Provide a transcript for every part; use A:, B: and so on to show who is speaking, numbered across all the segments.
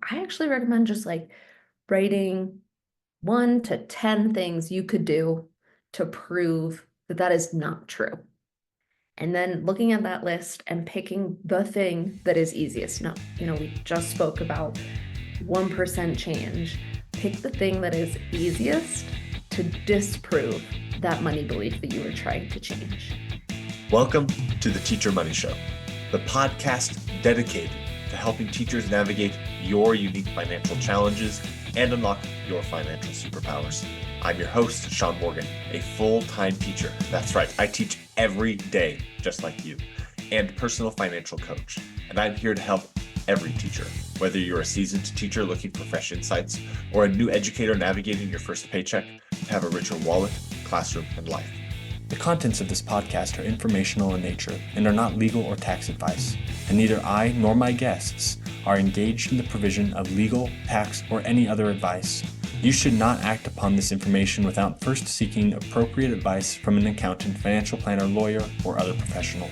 A: I actually recommend just like writing 1 to 10 things you could do to prove that that is not true. And then looking at that list and picking the thing that is easiest. No, we just spoke about 1% change. Pick the thing that is easiest to disprove that money belief that you were trying to change.
B: Welcome to the Teacher Money Show, the podcast dedicated to helping teachers navigate your unique financial challenges and unlock your financial superpowers. I'm your host, Sean Morgan, a full-time teacher. That's right, I teach every day, just like you, and personal financial coach. And I'm here to help every teacher, whether you're a seasoned teacher looking for fresh insights or a new educator navigating your first paycheck, to have a richer wallet, classroom, and life. The contents of this podcast are informational in nature and are not legal or tax advice, and neither I nor my guests are engaged in the provision of legal, tax, or any other advice. You should not act upon this information without first seeking appropriate advice from an accountant, financial planner, lawyer, or other professional.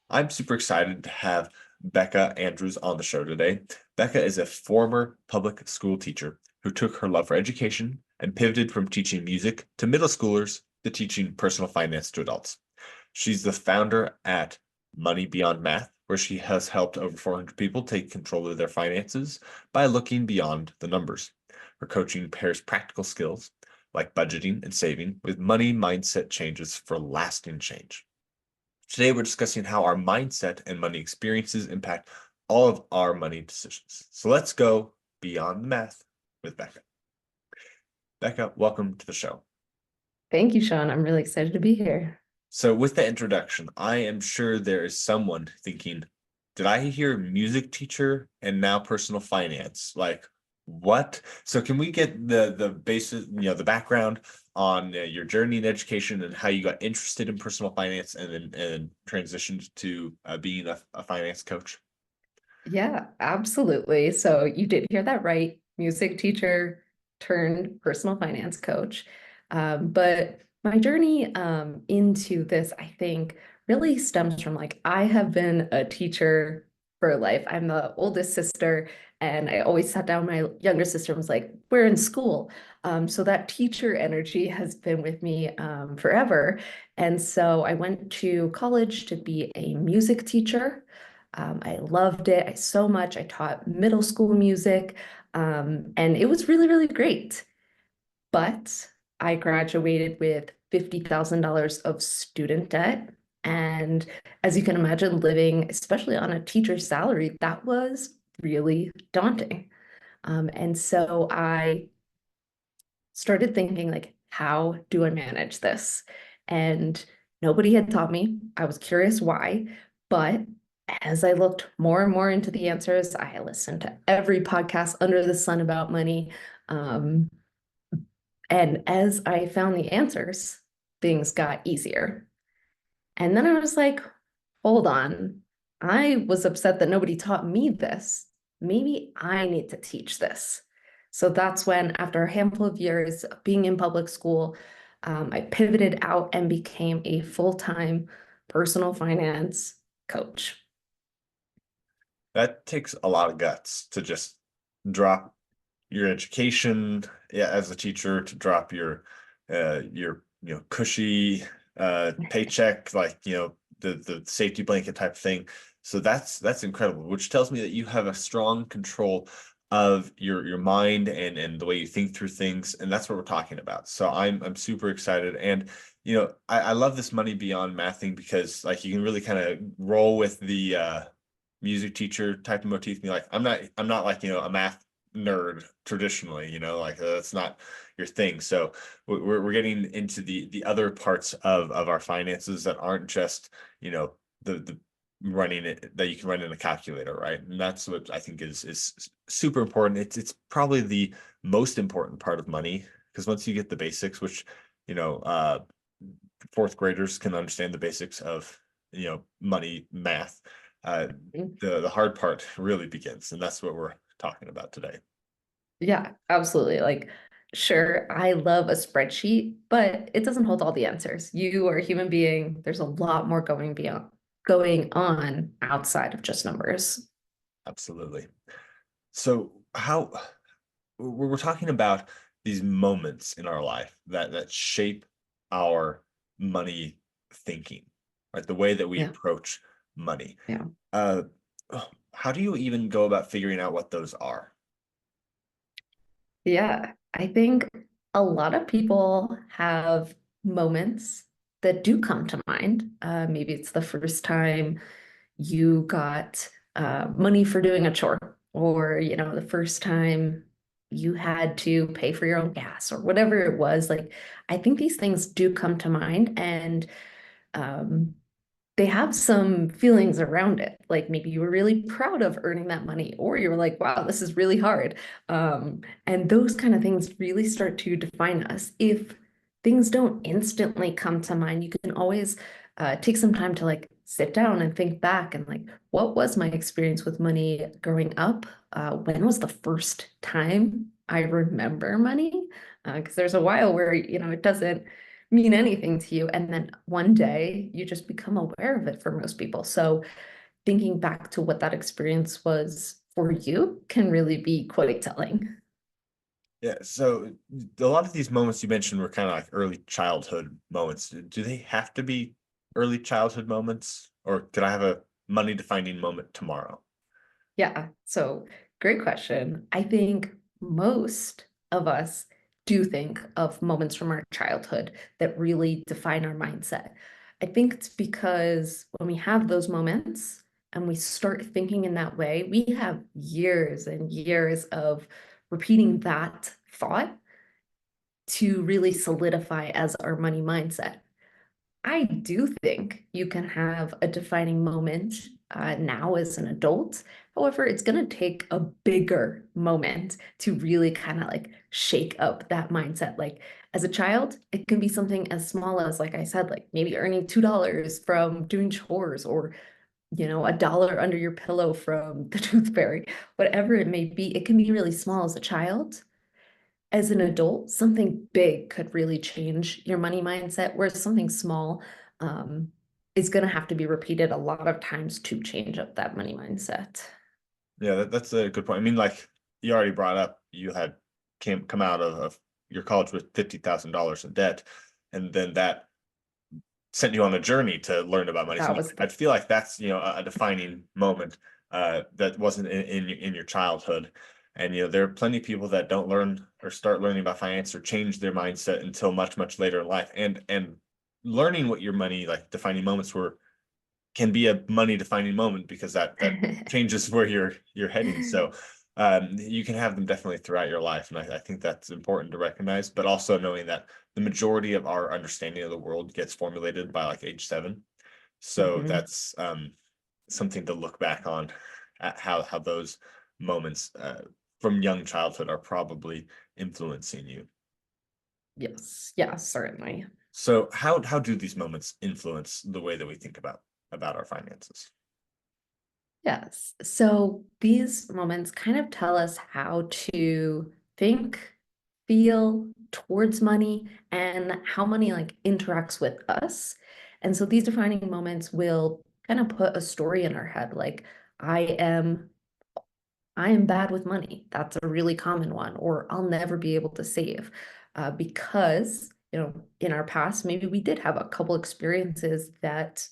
B: I'm super excited to have Becca Andrews on the show today. Becca is a former public school teacher who took her love for education and pivoted from teaching music to middle schoolers to teaching personal finance to adults. She's the founder at Money Beyond Math, where she has helped over 400 people take control of their finances by looking beyond the numbers. Her coaching pairs practical skills like budgeting and saving with money mindset changes for lasting change. Today, we're discussing how our mindset and money experiences impact all of our money decisions. So let's go beyond the math with Becca. Becca, welcome to the show.
A: Thank you, Sean. I'm really excited to be here.
B: So with the introduction, I am sure there is someone thinking, did I hear music teacher and now personal finance? Like, what? So can we get the basis, the background on your journey in education and how you got interested in personal finance and then transitioned to being a finance coach?
A: Yeah, absolutely. So you did hear that right. Music teacher turned personal finance coach. But my journey into this, I think, really stems from like I have been a teacher for life. I'm the oldest sister, and I always sat down with my younger sister and was like, we're in school. So that teacher energy has been with me forever. And so I went to college to be a music teacher. I loved it so much. I taught middle school music, and it was really, really great. But I graduated with $50,000 of student debt. And as you can imagine, living, especially on a teacher's salary, that was really daunting. And so I started thinking, like, how do I manage this? And nobody had taught me. I was curious why, but as I looked more and more into the answers, I listened to every podcast under the sun about money. Um, and as I found the answers, things got easier. And then I was like, hold on. I was upset that nobody taught me this. Maybe I need to teach this. So that's when, after a handful of years of being in public school, I pivoted out and became a full-time personal finance coach.
B: That takes a lot of guts to just drop your education as a teacher, to drop your cushy paycheck, like the safety blanket type of thing. So that's incredible, which tells me that you have a strong control of your mind and the way you think through things, and that's what we're talking about. So I'm super excited. And I love this money beyond math thing, because like you can really kind of roll with the music teacher type of motif. Be like, I'm not like a math nerd traditionally, like that's not your thing. So we're getting into the other parts of our finances that aren't just the running it that you can run in a calculator, right? And that's what I think is super important. It's probably the most important part of money, because once you get the basics, which fourth graders can understand the basics of money math, the hard part really begins, and that's what we're talking about today.
A: Yeah, absolutely. Like, sure, I love a spreadsheet, but it doesn't hold all the answers. You are a human being. There's a lot more going on outside of just numbers.
B: Absolutely. So how we're talking about these moments in our life that shape our money thinking, right? The way that we
A: Yeah,
B: approach money.
A: yeah.
B: Uh, how do you even go about figuring out what those are?
A: Yeah, I think a lot of people have moments that do come to mind. Maybe it's the first time you got money for doing a chore, or the first time you had to pay for your own gas, or whatever it was. Like, I think these things do come to mind, and um, they have some feelings around it. Like maybe you were really proud of earning that money, or you were like, wow, this is really hard. And those kind of things really start to define us. If things don't instantly come to mind, you can always take some time to like sit down and think back and like, what was my experience with money growing up? When was the first time I remember money? Because there's a while where, it doesn't mean anything to you. And then one day you just become aware of it for most people. So thinking back to what that experience was for you can really be quite telling.
B: Yeah, so a lot of these moments you mentioned were kind of like early childhood moments. Do they have to be early childhood moments, or could I have a money defining moment tomorrow?
A: Yeah. So great question. I think most of us do think of moments from our childhood that really define our mindset. I think it's because when we have those moments and we start thinking in that way, we have years and years of repeating that thought to really solidify as our money mindset. I do think you can have a defining moment now as an adult. However, it's going to take a bigger moment to really kind of like shake up that mindset. Like as a child, it can be something as small as, like I said, like maybe earning $2 from doing chores, or a dollar under your pillow from the tooth fairy, whatever it may be. It can be really small as a child. As an adult, something big could really change your money mindset, whereas something small is going to have to be repeated a lot of times to change up that money mindset.
B: Yeah, that's a good point. I mean, like you already brought up, you had come out of your college with $50,000 in debt, and then that sent you on a journey to learn about money. So
A: That was
B: I
A: the
B: feel like that's a defining moment that wasn't in your childhood. And there are plenty of people that don't learn or start learning about finance or change their mindset until much later in life. And learning what your money like defining moments were can be a money defining moment because that changes where you're heading. So you can have them definitely throughout your life, and I think that's important to recognize. But also knowing that the majority of our understanding of the world gets formulated by like age 7, so
A: Mhm.
B: that's something to look back on at how those moments from young childhood are probably influencing you.
A: Yes, yes, certainly.
B: So how do these moments influence the way that we think about our finances?
A: Yes. So these moments kind of tell us how to think, feel towards money, and how money like interacts with us. And so these defining moments will kind of put a story in our head, like I am I am bad with money. That's a really common one, or I'll never be able to save. Because, in our past, maybe we did have a couple experiences that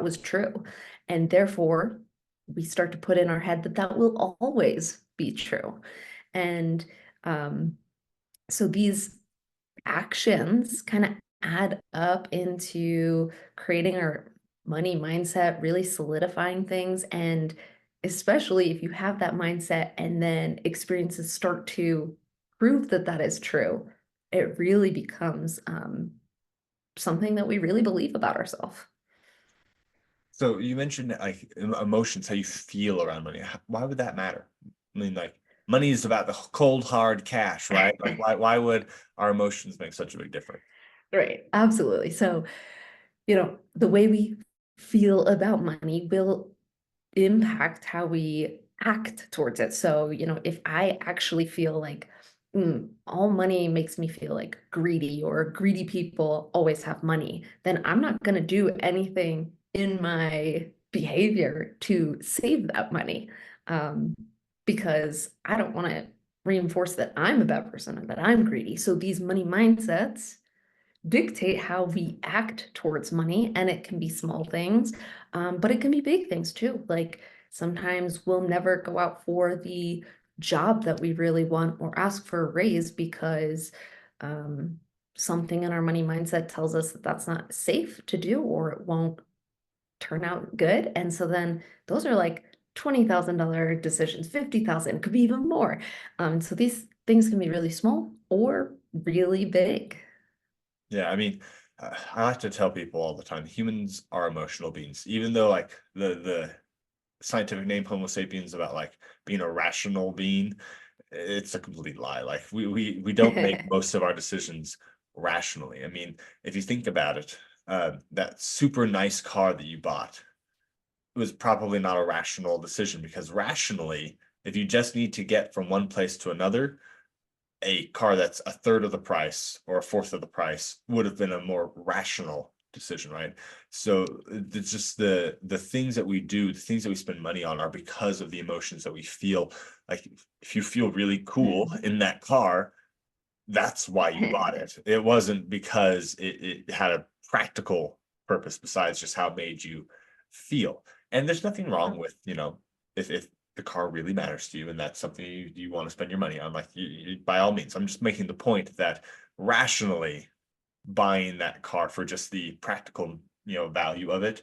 A: was true. And therefore, we start to put in our head that that will always be true. And um, so these actions kind of add up into creating our money mindset, really solidifying things. And especially if you have that mindset and then experiences start to prove that that is true, it really becomes something that we really believe about ourselves.
B: So you mentioned like emotions, how you feel around money. Why would that matter? I mean, like money is about the cold hard cash, right? Like why would our emotions make such a big difference?
A: Right, absolutely. So, the way we feel about money will impact how we act towards it. So, if I actually feel like all money makes me feel like greedy, or greedy people always have money, then I'm not going to do anything in my behavior to save that money. Um, because I don't want to reinforce that I'm a bad person or that I'm greedy. So these money mindsets dictate how we act towards money, and it can be small things, but it can be big things too. Like sometimes we'll never go out for the job that we really want or ask for a raise because um, something in our money mindset tells us that that's not safe to do or it won't turn out good. And so then those are like $20,000 decisions, 50,000, could be even more. So these things can be really small or really big.
B: Yeah, I mean, I like to tell people all the time, humans are emotional beings, even though like the scientific name Homo sapiens about like being a rational being, it's a complete lie. Like we don't make most of our decisions rationally. I mean, if you think about it, that super nice car that you bought was probably not a rational decision, because rationally, if you just need to get from one place to another, a car that's a third of the price or a fourth of the price would have been a more rational decision, right? So it's just the things that we do, the things that we spend money on, are because of the emotions that we feel. Like if you feel really cool in that car, that's why you bought it. It wasn't because it had a practical purpose besides just how it made you feel. And there's nothing wrong with, if the car really matters to you and that's something you want to spend your money on, like by all means. I'm just making the point that rationally buying that car for just the practical, value of it,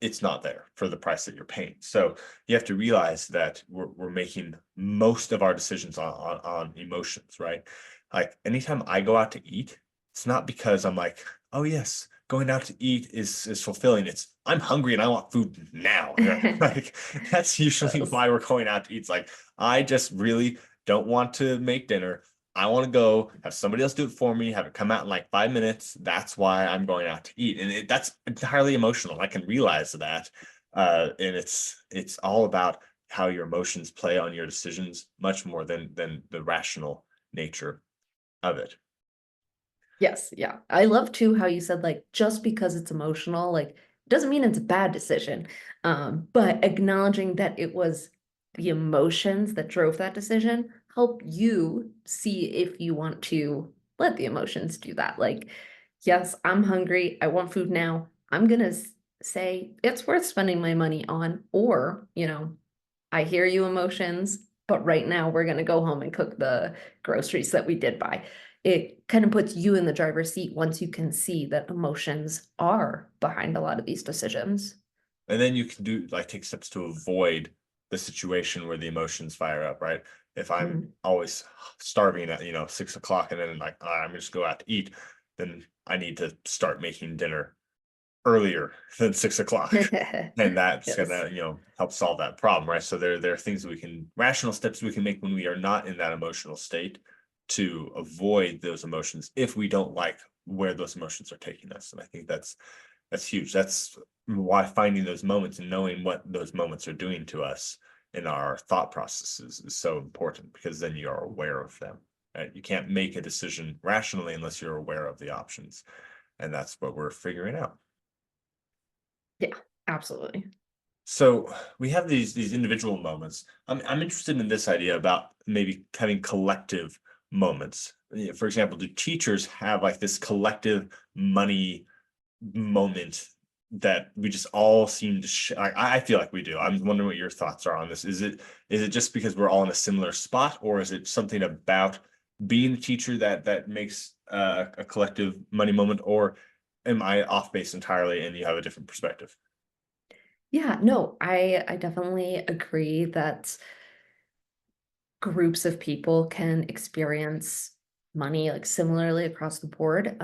B: it's not there for the price that you're paying. So you have to realize that we're making most of our decisions on emotions, right? Like anytime I go out to eat, it's not because I'm like, oh yes, going out to eat is fulfilling. It's I'm hungry and I want food now. Like that's usually
A: Yes.
B: why we're going out to eat. It's like I just really don't want to make dinner. I want to go have somebody else do it for me, have it come out in like 5 minutes. That's why I'm going out to eat. And that's entirely emotional. I can realize that. And it's all about how your emotions play on your decisions much more than the rational nature of it.
A: Yes, yeah. I love too how you said like just because it's emotional, like doesn't mean it's a bad decision. But acknowledging that it was the emotions that drove that decision help you see if you want to let the emotions do that. Like, yes, I'm hungry, I want food now. I'm gonna say it's worth spending my money on, or, I hear you emotions, but right now we're going to go home and cook the groceries that we did buy. It kind of puts you in the driver's seat once you can see that emotions are behind a lot of these decisions.
B: And then you can do like take steps to avoid the situation where the emotions fire up, right? If I'm
A: Mm.
B: always starving at 6 o'clock and then like I'm just go out to eat, then I need to start making dinner earlier than 6 o'clock. And that's
A: Yes.
B: gonna, help solve that problem, right? So there are things we can rational steps we can make when we are not in that emotional state to avoid those emotions if we don't like where those emotions are taking us. And I think that's huge. That's why finding those moments and knowing what those moments are doing to us in our thought processes is so important, because then you are aware of them. Right? You can't make a decision rationally unless you're aware of the options. And that's what we're figuring out.
A: Yeah, absolutely.
B: So we have these individual moments. I'm interested in this idea about maybe having collective moments. For example, do teachers have like this collective money moment that we just all seem to I feel like we do. I'm wondering what your thoughts are on this. Is it just because we're all in a similar spot, or is it something about being a teacher that makes a collective money moment, or am I off base entirely and you have a different perspective?
A: Yeah, no, I definitely agree that groups of people can experience money like similarly across the board.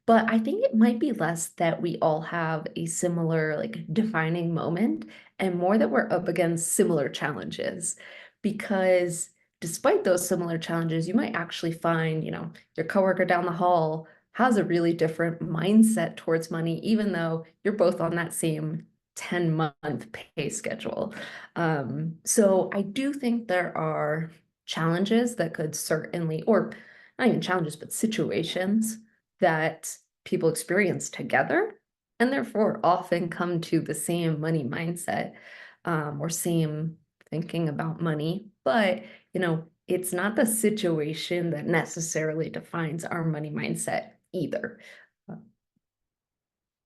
A: But I think it might be less that we all have a similar like defining moment and more that we're up against similar challenges. Because despite those similar challenges, you might actually find, your coworker down the hall has a really different mindset towards money, even though you're both on that same 10-month pay schedule. So I do think there are challenges that could certainly, or not even challenges, but situations that people experience together and therefore often come to the same money mindset, or same thinking about money. But, it's not the situation that necessarily defines our money mindset either.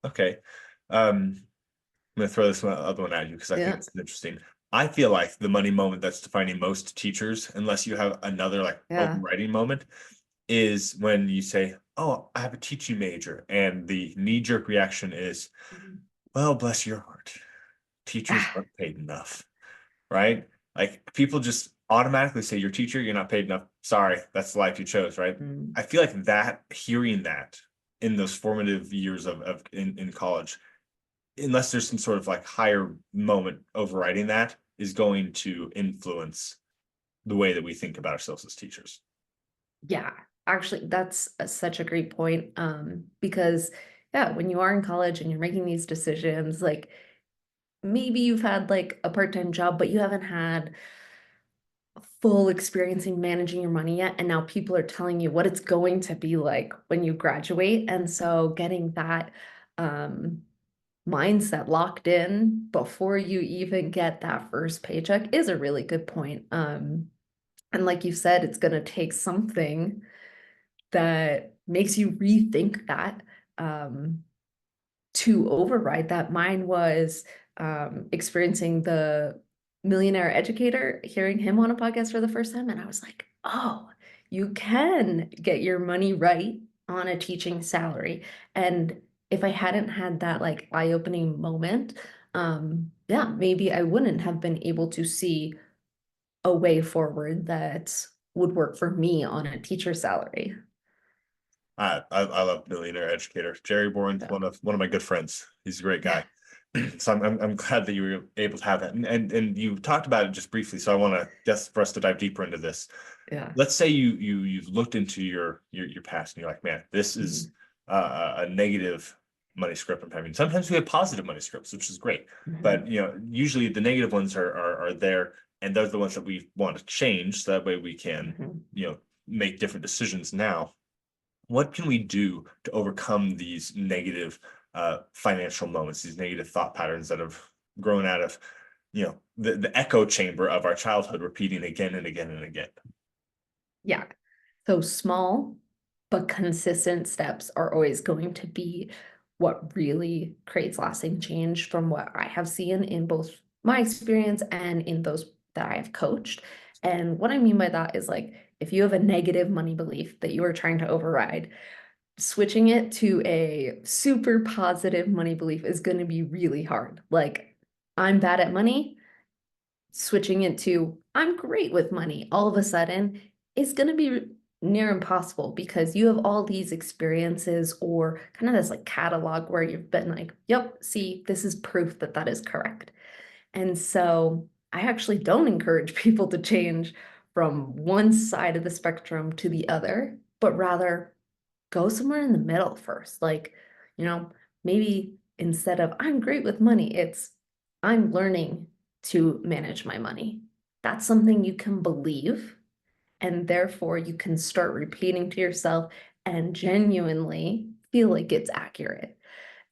B: Okay. I'm gonna throw this other one at you because I think
A: Yeah,
B: it's interesting. I feel like the money moment that's defining most teachers, unless you have another like
A: yeah.
B: overriding moment, is when you say, "Oh, I have a teaching major," and the knee-jerk reaction is,
A: Mhm.
B: "Well, bless your heart, teachers aren't paid enough," right? Like people just automatically say, "Your teacher, you're not paid enough. Sorry, that's the life you chose," right?
A: Mm.
B: I feel like that hearing that in those formative years of in college, unless there's some sort of like higher moment overriding that, is going to influence the way that we think about ourselves as teachers.
A: Yeah, actually, that's such a great point. Because yeah, when you are in college and you're making these decisions, like maybe you've had like a part-time job, but you haven't had full experience in managing your money yet. And now people are telling you what it's going to be like when you graduate. And so getting that um mindset locked in before you even get that first paycheck is a really good point. And like you said, it's gonna take something that makes you rethink that, um, to override that. Mine was experiencing the millionaire educator, hearing him on a podcast for the first time. And I was like, oh, you can get your money right on a teaching salary. And if I hadn't had that like eye-opening moment, yeah, maybe I wouldn't have been able to see a way forward that would work for me on a teacher salary.
B: I love Millionaire Educator. Jerry Bourne's
A: Yeah.
B: one of my good friends. He's a great
A: Yeah.
B: guy. So I'm glad that you were able to have that. And you talked about it just briefly. So I want to just for us to dive deeper into this.
A: Yeah.
B: Let's say you've looked into your past and you're like, man, this is
A: Mhm.
B: a negative money script I'm having. Sometimes we have positive money scripts, which is great. But
A: Mhm.
B: usually the negative ones are there, and those are the ones that we want to change. So that way we can,
A: Mhm.
B: make different decisions now. What can we do to overcome these negative financial moments, these negative thought patterns that have grown out of, the echo chamber of our childhood repeating again and again and again?
A: Yeah. So small but consistent steps are always going to be what really creates lasting change from what I have seen in both my experience and in those that I have coached. And what I mean by that is like if you have a negative money belief that you are trying to override, switching it to a super positive money belief is going to be really hard. Like, I'm bad at money, switching it to I'm great with money all of a sudden is going to be near impossible because you have all these experiences or kind of this like catalog where you've been like, yep, see, this is proof that that is correct. And so I actually don't encourage people to change from one side of the spectrum to the other, but rather go somewhere in the middle first. Like, you know, maybe instead of I'm great with money, it's I'm learning to manage my money. That's something you can believe, and therefore you can start repeating to yourself and genuinely feel like it's accurate.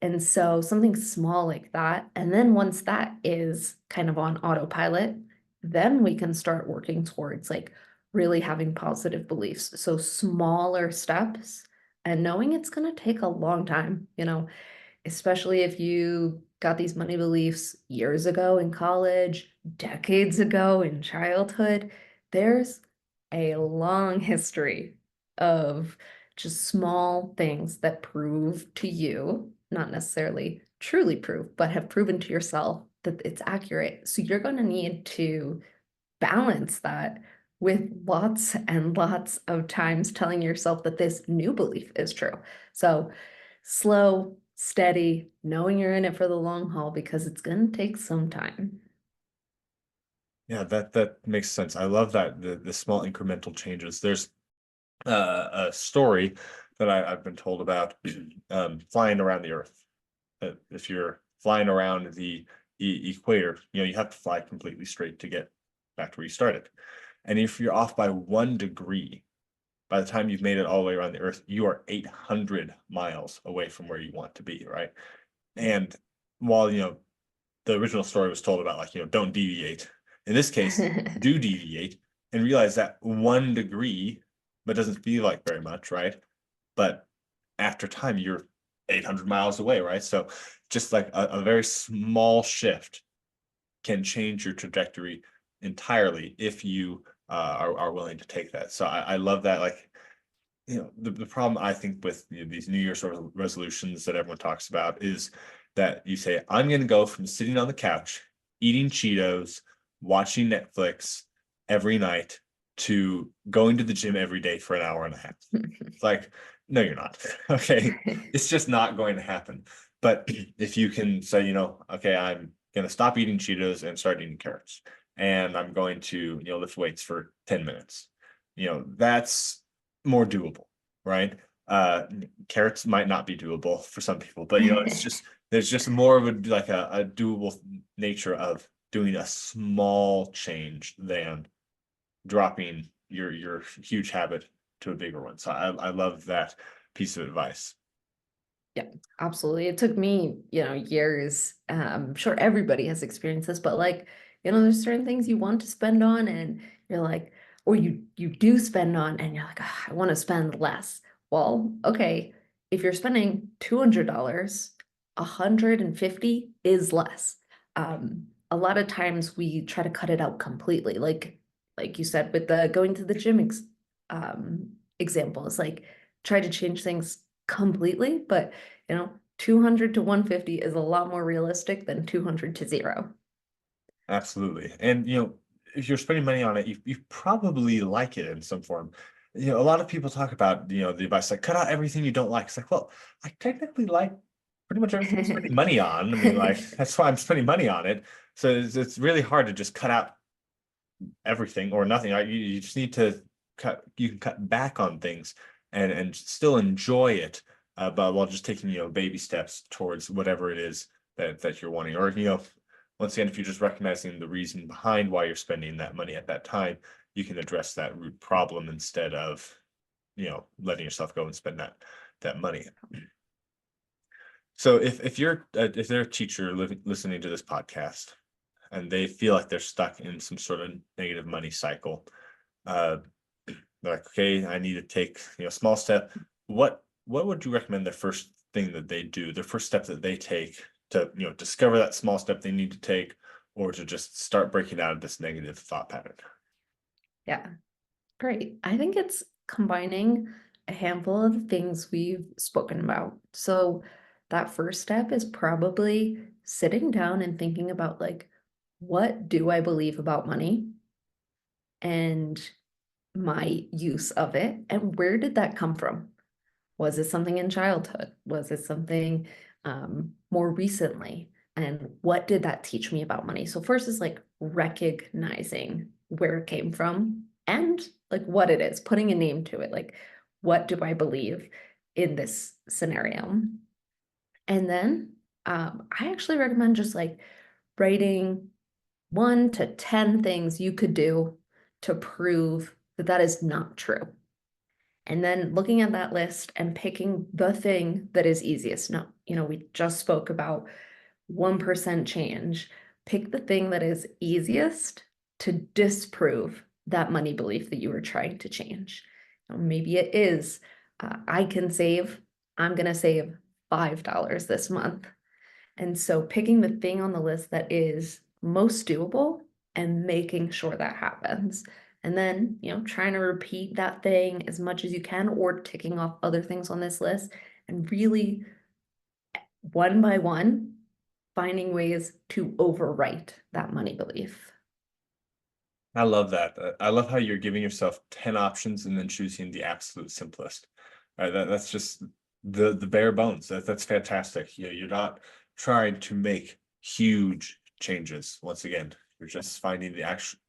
A: And so something small like that. And then once that is kind of on autopilot, then we can start working towards like really having positive beliefs. So smaller steps and knowing it's going to take a long time, especially if you got these money beliefs years ago in college, decades ago in childhood. There's a long history of just small things that prove to you, not necessarily truly prove, but have proven to yourself that it's accurate. So you're going to need to balance that with lots and lots of times telling yourself that this new belief is true. So slow, steady, knowing you're in it for the long haul because it's going to take some time.
B: Yeah, that makes sense. I love that the small incremental changes. There's a story that I've been told about flying around the Earth. If you're flying around the equator, you have to fly completely straight to get back to where you started. And if you're off by 1 degree, by the time you've made it all the way around the Earth, you are 800 miles away from where you want to be, right? And while, the original story was told about, like, don't deviate. In this case, do deviate and realize that 1 degree, but doesn't feel like very much, right? But after time, you're 800 miles away, right? So just like a very small shift can change your trajectory entirely if you are willing to take that. So I love that. Like, the problem I think with these New Year's resolutions that everyone talks about is that you say, I'm going to go from sitting on the couch, eating Cheetos, watching Netflix every night to going to the gym every day for an hour and a half. It's like, no, you're not. Okay. It's just not going to happen. But if you can say, okay, I'm going to stop eating Cheetos and start eating carrots, and I'm going to, lift weights for 10 minutes, that's more doable, right? Carrots might not be doable for some people, but it's just there's just more of a doable nature of doing a small change than dropping your huge habit to a bigger one. So I love that piece of advice.
A: Yeah, absolutely. It took me, years. Sure everybody has experienced this, but like, there's certain things you want to spend on and you're like, or you do spend on and you're like, "Ah, I want to spend less." Well, okay, if you're spending $200, 150 is less. A lot of times we try to cut it out completely. Like you said, with the going to the gym example, it's like try to change things completely, but 200 to 150 is a lot more realistic than 200 to 0.
B: Absolutely. And if you're spending money on it, you probably like it in some form. A lot of people talk about, the advice like cut out everything you don't like. It's like, well, I technically like pretty much everything I'm spending money on. I mean, like, that's why I'm spending money on it. So it's really hard to just cut out everything or nothing. Right? You just need to you can cut back on things and still enjoy it, but while just taking, baby steps towards whatever it is that you're wanting. Or, once again, if you're just recognizing the reason behind why you're spending that money at that time, you can address that root problem instead of, letting yourself go and spend that money. So if they're a teacher listening to this podcast and they feel like they're stuck in some sort of negative money cycle, uh, they're like, okay, I need to take, a small step. What would you recommend the first thing that they do, the first step that they take to, discover that small step they need to take, or to just start breaking out of this negative thought pattern?
A: Yeah, great. I think it's combining a handful of the things we've spoken about. So that first step is probably sitting down and thinking about like, what do I believe about money and my use of it, and where did that come from? Was it something in childhood? Was it something more recently? And what did that teach me about money? So first is like recognizing where it came from and like what it is, putting a name to it. Like, what do I believe in this scenario? And then I actually recommend just like writing 1 to 10 things you could do to prove that that is not true. And then looking at that list and picking the thing that is easiest. No, we just spoke about 1% change. Pick the thing that is easiest to disprove that money belief that you were trying to change. Maybe it is, I can save, I'm going to save $5 this month. And so picking the thing on the list that is most doable and making sure that happens. And then, trying to repeat that thing as much as you can or ticking off other things on this list and really one by one finding ways to overwrite that money belief.
B: I love that. I love how you're giving yourself 10 options and then choosing the absolute simplest. Right? That's just the bare bones. That's fantastic. You're not trying to make huge changes. Once again, you're just finding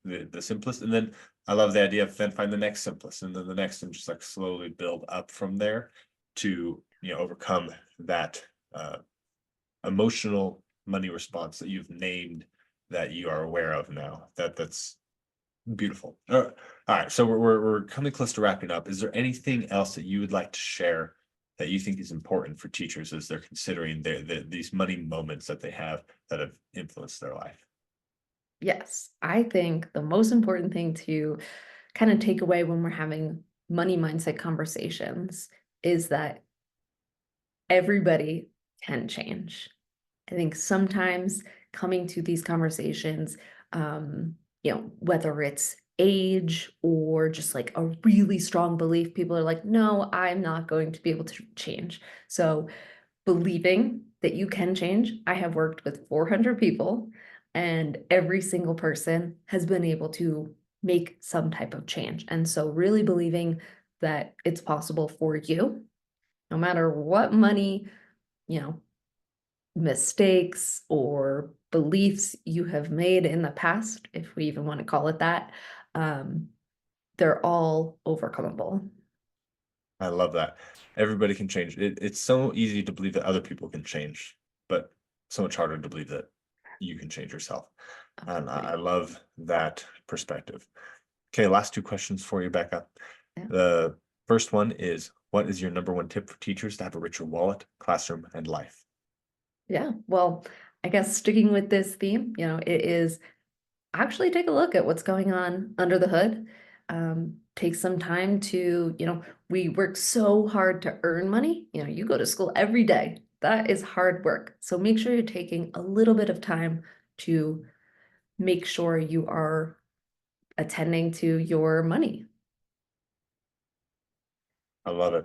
B: the simplest. And then I love the idea of then find the next simplest and then the next, and just like slowly build up from there to, overcome that emotional money response that you've named, that you are aware of now. That's beautiful. All right. So we're coming close to wrapping up. Is there anything else that you would like to share that you think is important for teachers as they're considering these money moments that they have that have influenced their life?
A: Yes, I think the most important thing to kind of take away when we're having money mindset conversations is that everybody can change. I think sometimes coming to these conversations, um, whether it's age or just like a really strong belief, people are like, no, I'm not going to be able to change. So believing that you can change. I have worked with 400 people, and every single person has been able to make some type of change. And so, really believing that it's possible for you, no matter what money, you know, mistakes or beliefs you have made in the past, if we even want to call it that, um, they're all overcomable.
B: I love that. Everybody can change. It's so easy to believe that other people can change, but so much harder to believe that you can change yourself. And I
A: Absolutely.
B: love that perspective. Okay, last two questions for you, Becca.
A: Yeah.
B: The first one is, what is your number one tip for teachers to have a richer wallet, classroom, and life?
A: Yeah. Well, I guess sticking with this theme, it is actually take a look at what's going on under the hood. Take some time to, we work so hard to earn money. You go to school every day. That is hard work. So make sure you're taking a little bit of time to make sure you are attending to your money.
B: I love it.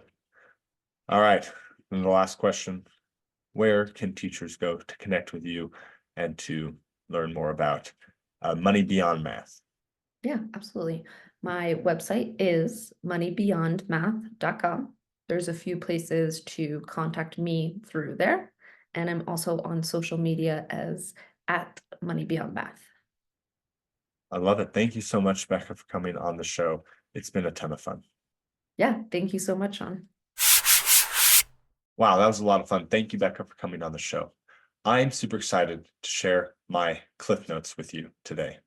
B: All right. And the last question, where can teachers go to connect with you and to learn more about money beyond math?
A: Yeah, absolutely. My website is moneybeyondmath.com. There's a few places to contact me through there. And I'm also on social media as at Money Beyond Math.
B: I love it. Thank you so much, Becca, for coming on the show. It's been a ton of fun.
A: Yeah, thank you so much, Sean.
B: Wow, that was a lot of fun. Thank you, Becca, for coming on the show. I'm super excited to share my Cliff Notes with you today.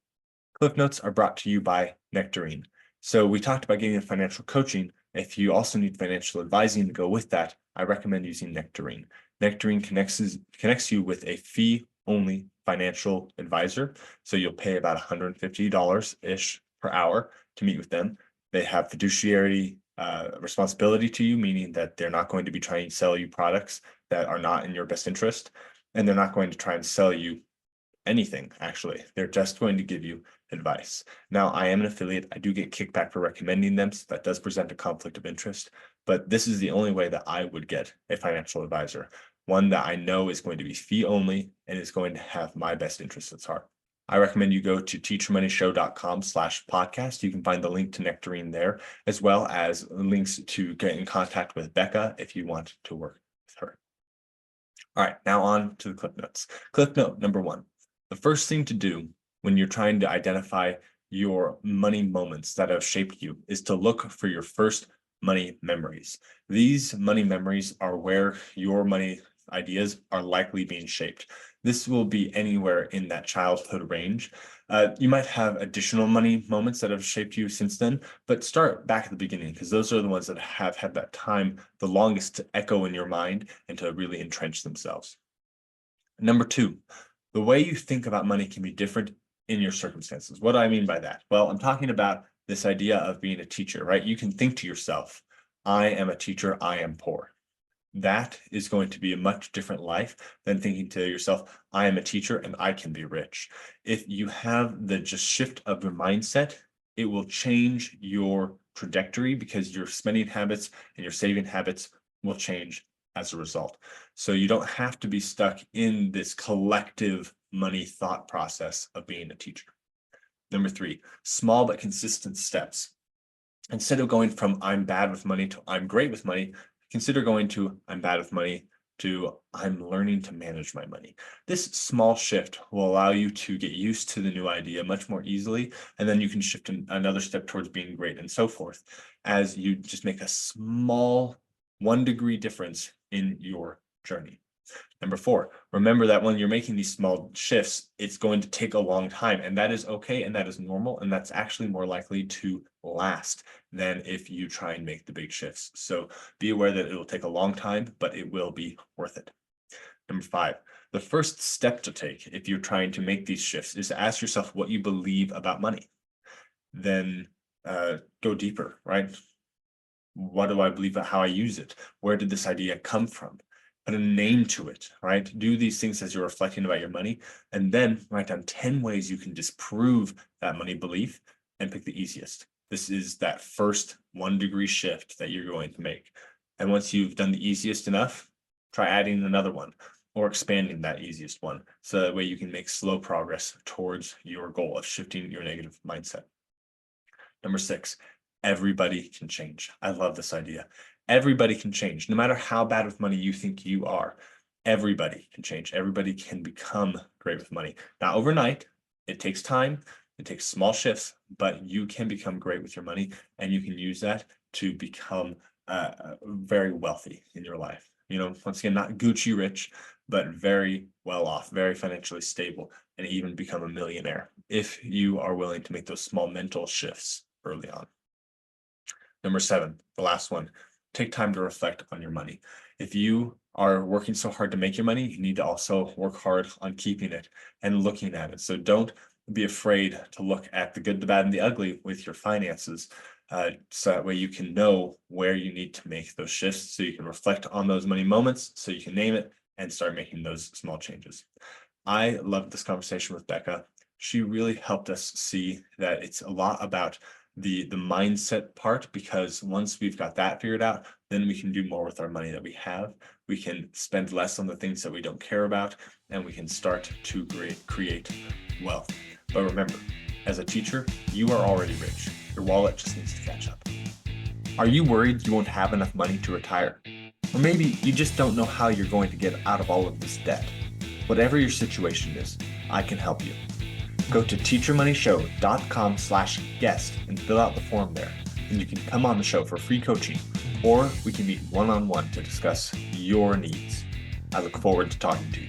B: Cliff Notes are brought to you by Nectarine. So we talked about getting financial coaching. If you also need financial advising to go with that, I recommend using Nectarine. Nectarine connects you with a fee-only financial advisor. So you'll pay about $150-ish per hour to meet with them. They have fiduciary responsibility to you, meaning that they're not going to be trying to sell you products that are not in your best interest. And they're not going to try and sell you anything, actually. They're just going to give you advice. Now, I am an affiliate. I do get kickback for recommending them, so that does present a conflict of interest. But this is the only way that I would get a financial advisor, one that I know is going to be fee only and is going to have my best interests at heart. I recommend you go to teachermoneyshow.com/podcast. You can find the link to Nectarine there, as well as links to get in contact with Becca if you want to work with her. All right, now on to the Cliff Notes. Cliff Note number one. The first thing to do when you're trying to identify your money moments that have shaped you is to look for your first money memories. These money memories are where your money ideas are likely being shaped. This will be anywhere in that childhood range. You might have additional money moments that have shaped you since then, but start back at the beginning because those are the ones that have had that time the longest to echo in your mind and to really entrench themselves. Number two, the way you think about money can be different in your circumstances. What do I mean by that? Well, I'm talking about this idea of being a teacher, right? You can think to yourself, I am a teacher, I am poor. That is going to be a much different life than thinking to yourself, I am a teacher and I can be rich. If you have the just shift of your mindset, it will change your trajectory because your spending habits and your saving habits will change as a result. So you don't have to be stuck in this collective money thought process of being a teacher. Number three, small but consistent steps. Instead of going from I'm bad with money to I'm great with money, consider going to I'm bad with money to I'm learning to manage my money. This small shift will allow you to get used to the new idea much more easily, and then you can shift another step towards being great and so forth as you just make a small 1 degree difference in your journey. Number 4, remember that when you're making these small shifts, it's going to take a long time, and that is okay, and that is normal, and that's actually more likely to last than if you try and make the big shifts. So be aware that it will take a long time, but it will be worth it. Number 5, the first step to take if you're trying to make these shifts is to ask yourself what you believe about money. Then go deeper, right? What do I believe about how I use it? Where did this idea come from? Put a name to it, right? Do these things as you're reflecting about your money, and then write down 10 ways you can disprove that money belief and pick the easiest. This is that first 1-degree shift that you're going to make. And once you've done the easiest enough, try adding another one or expanding that easiest one. So that way you can make slow progress towards your goal of shifting your negative mindset. Number 6, everybody can change. I love this idea. Everybody can change. No matter how bad with money you think you are, everybody can change. Everybody can become great with money. Not overnight. It takes time. It takes small shifts, but you can become great with your money, and you can use that to become very wealthy in your life. Once again, not Gucci rich, but very well off, very financially stable, and even become a millionaire if you are willing to make those small mental shifts early on. Number 7, the last one, take time to reflect on your money. If you are working so hard to make your money, you need to also work hard on keeping it and looking at it. So don't be afraid to look at the good, the bad, and the ugly with your finances. So that way you can know where you need to make those shifts, so you can reflect on those money moments, so you can name it and start making those small changes. I loved this conversation with Becca. She really helped us see that it's a lot about the mindset part, because once we've got that figured out, then we can do more with our money that we have. We can spend less on the things that we don't care about, and we can start to create wealth. But remember, as a teacher, you are already rich. Your wallet just needs to catch up. Are you worried you won't have enough money to retire? Or maybe you just don't know how you're going to get out of all of this debt. Whatever your situation is, I can help you. Go to teachermoneyshow.com/guest and fill out the form there. And you can come on the show for free coaching, or we can meet one-on-one to discuss your needs. I look forward to talking to you.